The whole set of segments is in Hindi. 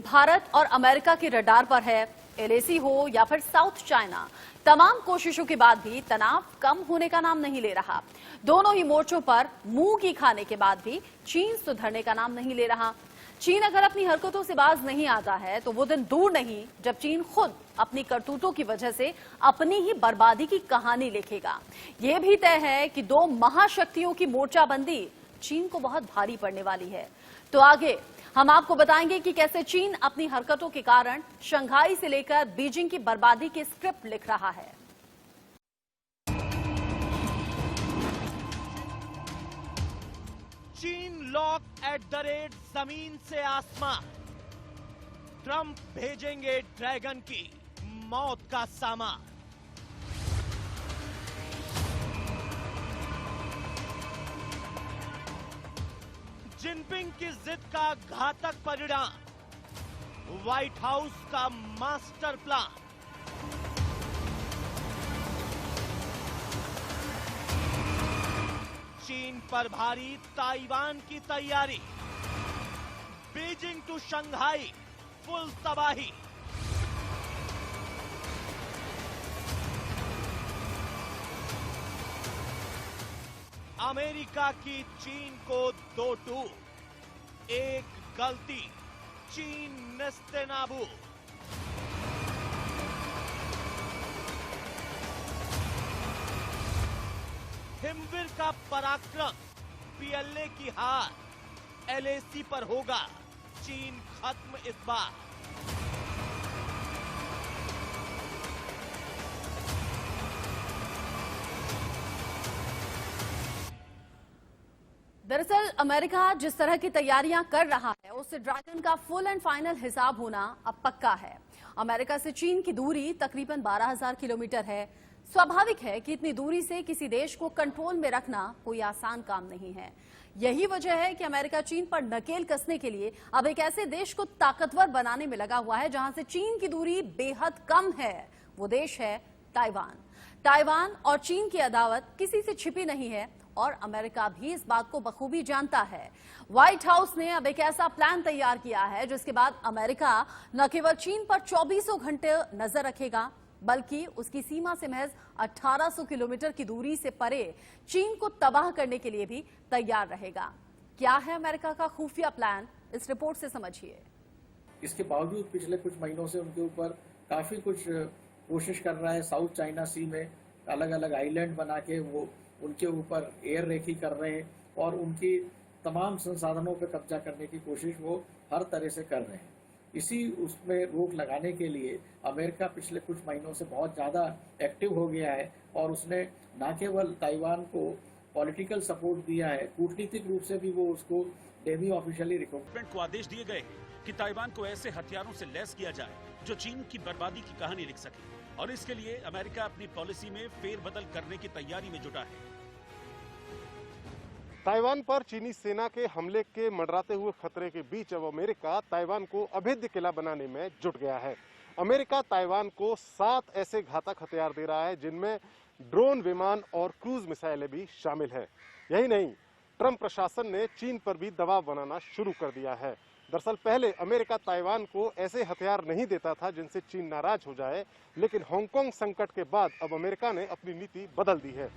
भारत और अमेरिका के रडार पर है। एलएसी हो या फिर साउथ चाइना, तमाम कोशिशों के बाद भी तनाव कम होने का नाम नहीं ले रहा। दोनों ही मोर्चों पर मुंह की खाने के बाद भी चीन सुधरने का नाम नहीं ले रहा। चीन अगर अपनी हरकतों से बाज नहीं आता है तो वो दिन दूर नहीं जब चीन खुद अपनी करतूतों की वजह से अपनी ही बर्बादी की कहानी लिखेगा। ये भी तय है कि दो महाशक्तियों की मोर्चाबंदी चीन को बहुत भारी पड़ने वाली है। तो आगे हम आपको बताएंगे कि कैसे चीन अपनी हरकतों के कारण शंघाई से लेकर बीजिंग की बर्बादी की स्क्रिप्ट लिख रहा है। चीन लॉक एट द रेट जमीन से आसमां। ट्रंप भेजेंगे ड्रैगन की मौत का सामान। जिनपिंग की जिद का घातक परिणाम, व्हाइट हाउस का मास्टर प्लान। चीन पर भारी ताइवान की तैयारी, बीजिंग टू शंघाई फुल तबाही। अमेरिका की चीन को 2 टूक, एक गलती चीन नेस्तनाबूद। हिमवीर का पराक्रम, पीएलए की हार, एलएसी पर होगा चीन खत्म इस बार। दरअसल अमेरिका जिस तरह की तैयारियां कर रहा है उससे ड्रैगन का फुल एंड फाइनल हिसाब होना अब पक्का है। अमेरिका से चीन की दूरी तकरीबन 12,000 किलोमीटर है। स्वाभाविक है कि इतनी दूरी से किसी देश को कंट्रोल में रखना कोई आसान काम नहीं है। यही वजह है कि अमेरिका चीन पर नकेल कसने के लिए अब एक ऐसे देश को ताकतवर बनाने में लगा हुआ है जहां से चीन की दूरी बेहद कम है। वो देश है ताइवान। ताइवान और चीन की अदावत किसी से छिपी नहीं है और अमेरिका भी इस बात को बखूबी जानता है। व्हाइट हाउस ने अब एक ऐसा प्लान तैयार किया है जिसके बाद अमेरिका न केवल चीन पर 24 घंटे नजर रखेगा बल्कि उसकी सीमा से महज 1800 किलोमीटर की दूरी से परे चीन को तबाह करने के लिए भी तैयार रहेगा। क्या है अमेरिका का खुफिया प्लान, इस रिपोर्ट से समझिए। इसके बावजूद पिछले कुछ महीनों से उनके ऊपर काफी कुछ कोशिश कर रहा है। साउथ चाइना सी में अलग अलग आइलैंड बना के वो उनके ऊपर एयर रेकी कर रहे हैं और उनकी तमाम संसाधनों पर कब्जा करने की कोशिश वो हर तरह से कर रहे हैं। इसी उसमें रोक लगाने के लिए अमेरिका पिछले कुछ महीनों से बहुत ज़्यादा एक्टिव हो गया है और उसने न केवल ताइवान को पॉलिटिकल सपोर्ट दिया है, कूटनीतिक रूप से भी वो उसको डेमी ऑफिशियली रिकॉर्ड को आदेश दिए गए कि ताइवान को ऐसे हथियारों से लैस किया जाए जो चीन की बर्बादी की कहानी लिख सके और इसके लिए अमेरिका अपनी पॉलिसी में फेरबदल करने की तैयारी में जुटा है। ताइवान पर चीनी सेना के हमले के मंडराते हुए खतरे के बीच अब अमेरिका ताइवान को अभेद्य किला बनाने में जुट गया है। अमेरिका ताइवान को 7 ऐसे घातक हथियार दे रहा है जिनमें ड्रोन, विमान और क्रूज मिसाइलें भी शामिल है। यही नहीं, ट्रंप प्रशासन ने चीन पर भी दबाव बनाना शुरू कर दिया है। दरअसल पहले अमेरिका ताइवान को ऐसे हथियार नहीं देता था जिनसे चीन नाराज हो जाए, लेकिन हांगकांग संकट के बाद अब अमेरिका ने अपनी नीति बदल दी है।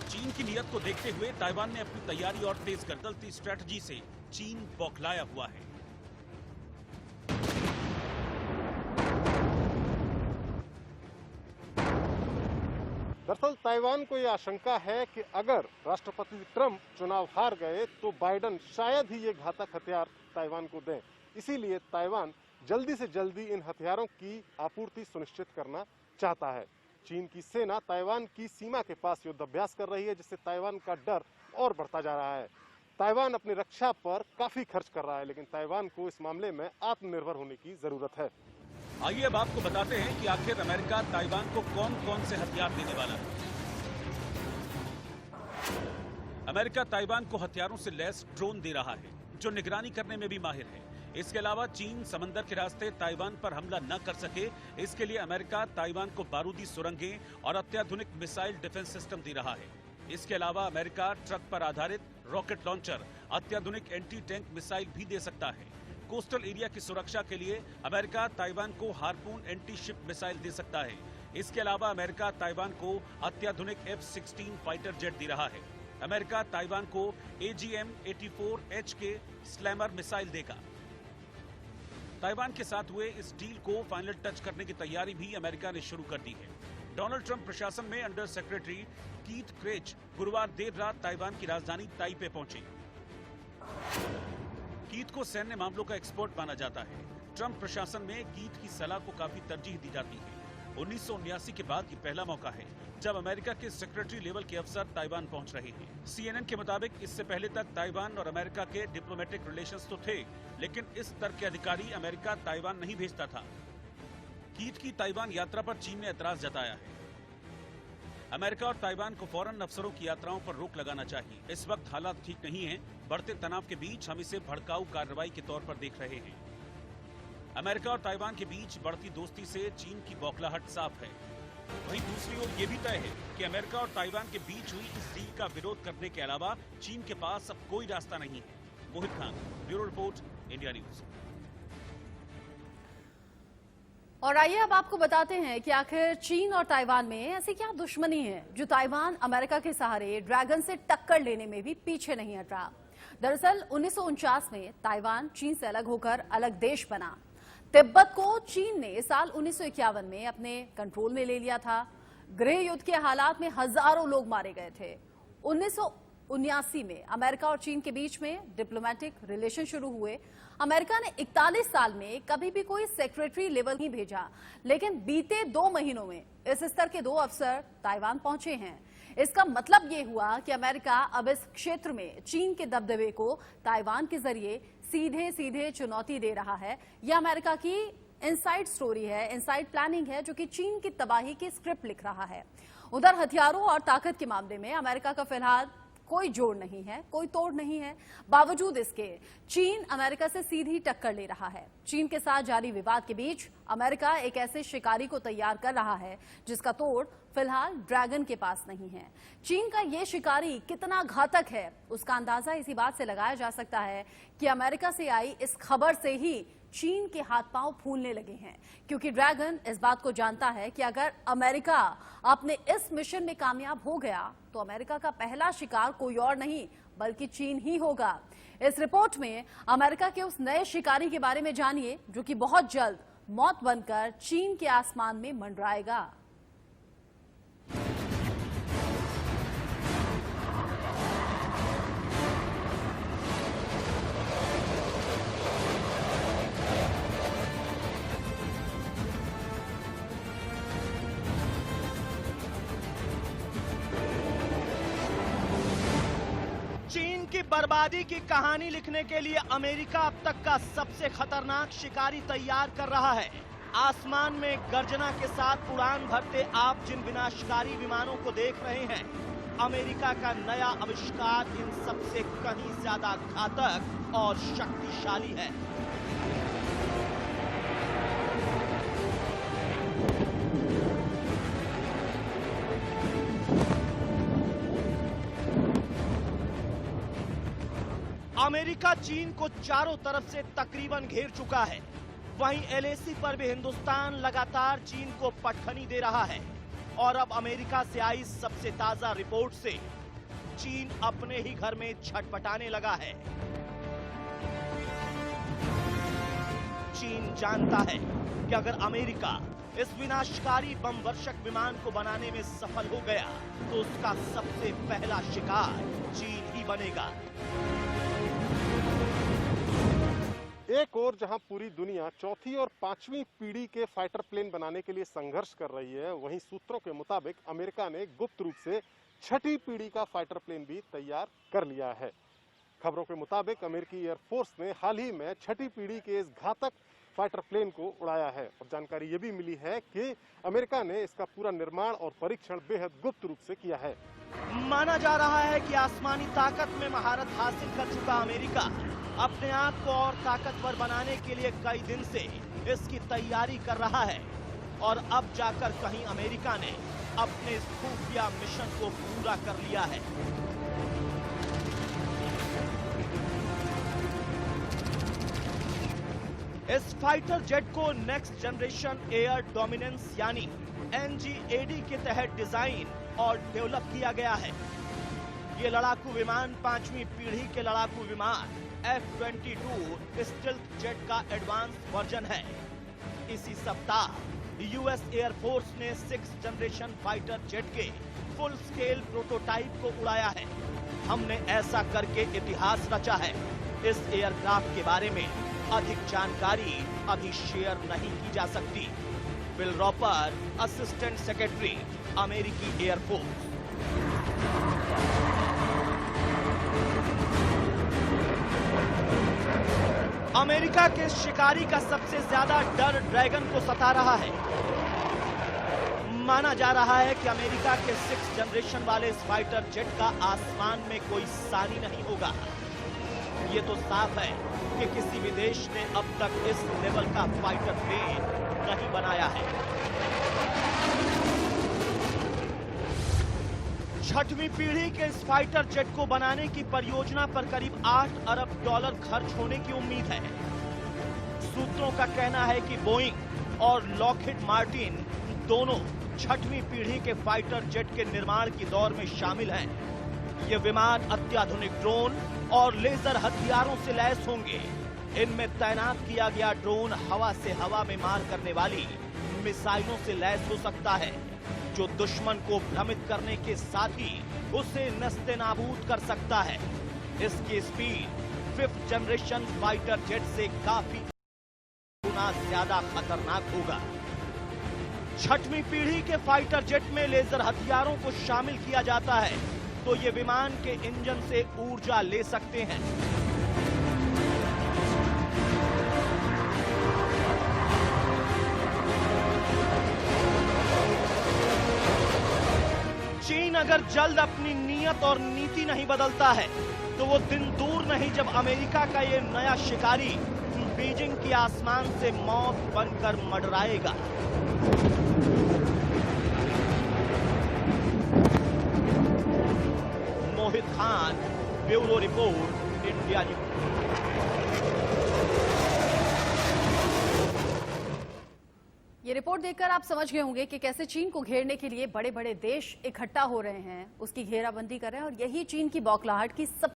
चीन की नीयत को देखते हुए ताइवान ने अपनी तैयारी और तेज कर बदलती स्ट्रेटजी से चीन बौखलाया हुआ है। दरअसल ताइवान को यह आशंका है कि अगर राष्ट्रपति ट्रंप चुनाव हार गए तो बाइडेन शायद ही ये घातक हथियार ताइवान को दें। इसीलिए ताइवान जल्दी से जल्दी इन हथियारों की आपूर्ति सुनिश्चित करना चाहता है। चीन की सेना ताइवान की सीमा के पास युद्धाभ्यास कर रही है जिससे ताइवान का डर और बढ़ता जा रहा है। ताइवान अपनी रक्षा पर काफी खर्च कर रहा है लेकिन ताइवान को इस मामले में आत्मनिर्भर होने की जरूरत है। आइए अब आपको बताते हैं कि आखिर अमेरिका ताइवान को कौन कौन से हथियार देने वाला है। अमेरिका ताइवान को हथियारों से लैस ड्रोन दे रहा है जो निगरानी करने में भी माहिर है। इसके अलावा चीन समंदर के रास्ते ताइवान पर हमला न कर सके, इसके लिए अमेरिका ताइवान को बारूदी सुरंगें और अत्याधुनिक मिसाइल डिफेंस सिस्टम दे रहा है। इसके अलावा अमेरिका ट्रक पर आधारित रॉकेट लॉन्चर, अत्याधुनिक एंटी टैंक मिसाइल भी दे सकता है। कोस्टल एरिया की सुरक्षा के लिए अमेरिका ताइवान को हार्पून एंटी शिप मिसाइल दे सकता है। इसके अलावा अमेरिका ताइवान को अत्याधुनिक F-16 फाइटर जेट दे रहा है। अमेरिका ताइवान को AGM-84H के स्लैमर मिसाइल देगा। ताइवान के साथ हुए इस डील को फाइनल टच करने की तैयारी भी अमेरिका ने शुरू कर दी है। डोनाल्ड ट्रंप प्रशासन में अंडर सेक्रेटरी कीथ क्रेच गुरुवार देर रात ताइवान की राजधानी ताइपे पहुंचे। कीथ को सैन्य मामलों का एक्सपर्ट माना जाता है। ट्रंप प्रशासन में कीथ की सलाह को काफी तरजीह दी जाती है। 1979 के बाद ये पहला मौका है जब अमेरिका के सेक्रेटरी लेवल के अफसर ताइवान पहुंच रहे हैं। CNN के मुताबिक इससे पहले तक ताइवान और अमेरिका के डिप्लोमेटिक रिलेशंस तो थे, लेकिन इस स्तर के अधिकारी अमेरिका ताइवान नहीं भेजता था। कीथ की ताइवान यात्रा पर चीन ने एतराज जताया है। अमेरिका और ताइवान को फौरन अफसरों की यात्राओं पर रोक लगाना चाहिए। इस वक्त हालात ठीक नहीं हैं। बढ़ते तनाव के बीच हम इसे भड़काऊ कार्रवाई के तौर पर देख रहे हैं। अमेरिका और ताइवान के बीच बढ़ती दोस्ती से चीन की बौखलाहट साफ है। वहीं दूसरी ओर ये भी तय है कि अमेरिका और ताइवान के बीच हुई इस डील का विरोध करने के अलावा चीन के पास अब कोई रास्ता नहीं है। Mohit Khan, bureau report, India News. और आइए अब आपको बताते हैं कि आखिर चीन और ताइवान में ऐसी क्या दुश्मनी है जो ताइवान अमेरिका के सहारे ड्रैगन से टक्कर लेने में भी पीछे नहीं हट रहा। दरअसल 1949 में ताइवान चीन से अलग होकर अलग देश बना। तिब्बत को चीन ने साल 1951 में अपने कंट्रोल में ले लिया था। गृह युद्ध के हालात में हजारों लोग मारे गए थे। 1979 में अमेरिका और चीन के बीच में डिप्लोमेटिक रिलेशन शुरू हुए। अमेरिका ने 41 साल में कभी भी कोई सेक्रेटरी लेवल नहीं भेजा, लेकिन बीते 2 महीनों में इस स्तर के 2 अफसर ताइवान पहुंचे हैं। इसका मतलब ये हुआ कि अमेरिका अब इस क्षेत्र में चीन के दबदबे को ताइवान के जरिए सीधे सीधे चुनौती दे रहा है। यह अमेरिका की इनसाइड स्टोरी है, इनसाइड प्लानिंग है, जो कि चीन की तबाही की स्क्रिप्ट लिख रहा है। उधर हथियारों और ताकत के मामले में अमेरिका का फिलहाल कोई जोड़ नहीं है, कोई तोड़ नहीं है। बावजूद इसके चीन अमेरिका से सीधी टक्कर ले रहा है। चीन के साथ जारी विवाद के बीच अमेरिका एक ऐसे शिकारी को तैयार कर रहा है जिसका तोड़ फिलहाल ड्रैगन के पास नहीं है। चीन का ये शिकारी कितना घातक है उसका अंदाजा इसी बात से लगाया जा सकता है कि अमेरिका से आई इस खबर से ही चीन के हाथ पांव फूलने लगे हैं, क्योंकि ड्रैगन इस बात को जानता है कि अगर अमेरिका अपने इस मिशन में कामयाब हो गया तो अमेरिका का पहला शिकार कोई और नहीं बल्कि चीन ही होगा। इस रिपोर्ट में अमेरिका के उस नए शिकारी के बारे में जानिए जो कि बहुत जल्द मौत बनकर चीन के आसमान में मंडराएगा। चीन की बर्बादी की कहानी लिखने के लिए अमेरिका अब तक का सबसे खतरनाक शिकारी तैयार कर रहा है। आसमान में गर्जना के साथ उड़ान भरते आप जिन विनाशकारी विमानों को देख रहे हैं, अमेरिका का नया आविष्कार इन सबसे कहीं ज्यादा घातक और शक्तिशाली है। अमेरिका चीन को चारों तरफ से तकरीबन घेर चुका है। वहीं LAC पर भी हिंदुस्तान लगातार चीन को पटखनी दे रहा है। और अब अमेरिका से आई सबसे ताजा रिपोर्ट से चीन अपने ही घर में छटपटाने लगा है। चीन जानता है कि अगर अमेरिका इस विनाशकारी बम वर्षक विमान को बनाने में सफल हो गया तो उसका सबसे पहला शिकार चीन ही बनेगा। एक और जहां पूरी दुनिया चौथी और 5वीं पीढ़ी के फाइटर प्लेन बनाने के लिए संघर्ष कर रही है, वहीं सूत्रों के मुताबिक अमेरिका ने गुप्त रूप से 6ठी पीढ़ी का फाइटर प्लेन भी तैयार कर लिया है। खबरों के मुताबिक अमेरिकी एयरफोर्स ने हाल ही में 6ठी पीढ़ी के इस घातक फाइटर प्लेन को उड़ाया है। और जानकारी ये भी मिली है कि अमेरिका ने इसका पूरा निर्माण और परीक्षण बेहद गुप्त रूप से किया है। माना जा रहा है कि आसमानी ताकत में महारत हासिल कर चुका अमेरिका अपने आप को और ताकतवर बनाने के लिए कई दिन से इसकी तैयारी कर रहा है। और अब जाकर कहीं अमेरिका ने अपने इस खुफिया मिशन को पूरा कर लिया है। इस फाइटर जेट को नेक्स्ट जनरेशन एयर डोमिनेंस यानी NGAD के तहत डिजाइन और डेवलप किया गया है। ये लड़ाकू विमान 5वीं पीढ़ी के लड़ाकू विमान F-22 स्टेल्थ जेट का एडवांस वर्जन है। इसी सप्ताह यूएस एयरफोर्स ने 6th जनरेशन फाइटर जेट के फुल स्केल प्रोटोटाइप को उड़ाया है। हमने ऐसा करके इतिहास रचा है। इस एयरक्राफ्ट के बारे में अधिक जानकारी अभी शेयर नहीं की जा सकती। बिल रॉपर, असिस्टेंट सेक्रेटरी, अमेरिकी एयरफोर्स। अमेरिका के शिकारी का सबसे ज्यादा डर ड्रैगन को सता रहा है। माना जा रहा है कि अमेरिका के 6th जनरेशन वाले इस फाइटर जेट का आसमान में कोई सानी नहीं होगा। ये तो साफ है कि किसी भी देश ने अब तक इस लेवल का फाइटर प्लेन नहीं बनाया है। 6वीं पीढ़ी के इस फाइटर जेट को बनाने की परियोजना पर करीब $8 अरब खर्च होने की उम्मीद है। सूत्रों का कहना है कि बोइंग और लॉकहीड मार्टिन दोनों 6वीं पीढ़ी के फाइटर जेट के निर्माण की दौर में शामिल हैं। ये विमान अत्याधुनिक ड्रोन और लेजर हथियारों से लैस होंगे। इनमें तैनात किया गया ड्रोन हवा से हवा में मार करने वाली मिसाइलों से लैस हो सकता है, जो दुश्मन को भ्रमित करने के साथ ही उसे नस्तेनाबूद कर सकता है। इसकी speed 5th generation fighter jet से काफी गुना ज्यादा खतरनाक होगा। 6वीं पीढ़ी के फाइटर जेट में लेजर हथियारों को शामिल किया जाता है, तो ये विमान के इंजन से ऊर्जा ले सकते हैं। चीन अगर जल्द अपनी नीयत और नीति नहीं बदलता है तो वो दिन दूर नहीं जब अमेरिका का ये नया शिकारी बीजिंग के आसमान से मौत बनकर मंडराएगा। Mohit Khan, bureau report, India News. ये रिपोर्ट देखकर आप समझ गए होंगे कि कैसे चीन को घेरने के लिए बड़े बड़े देश इकट्ठा हो रहे हैं, उसकी घेराबंदी कर रहे हैं और यही चीन की बौखलाहट की सब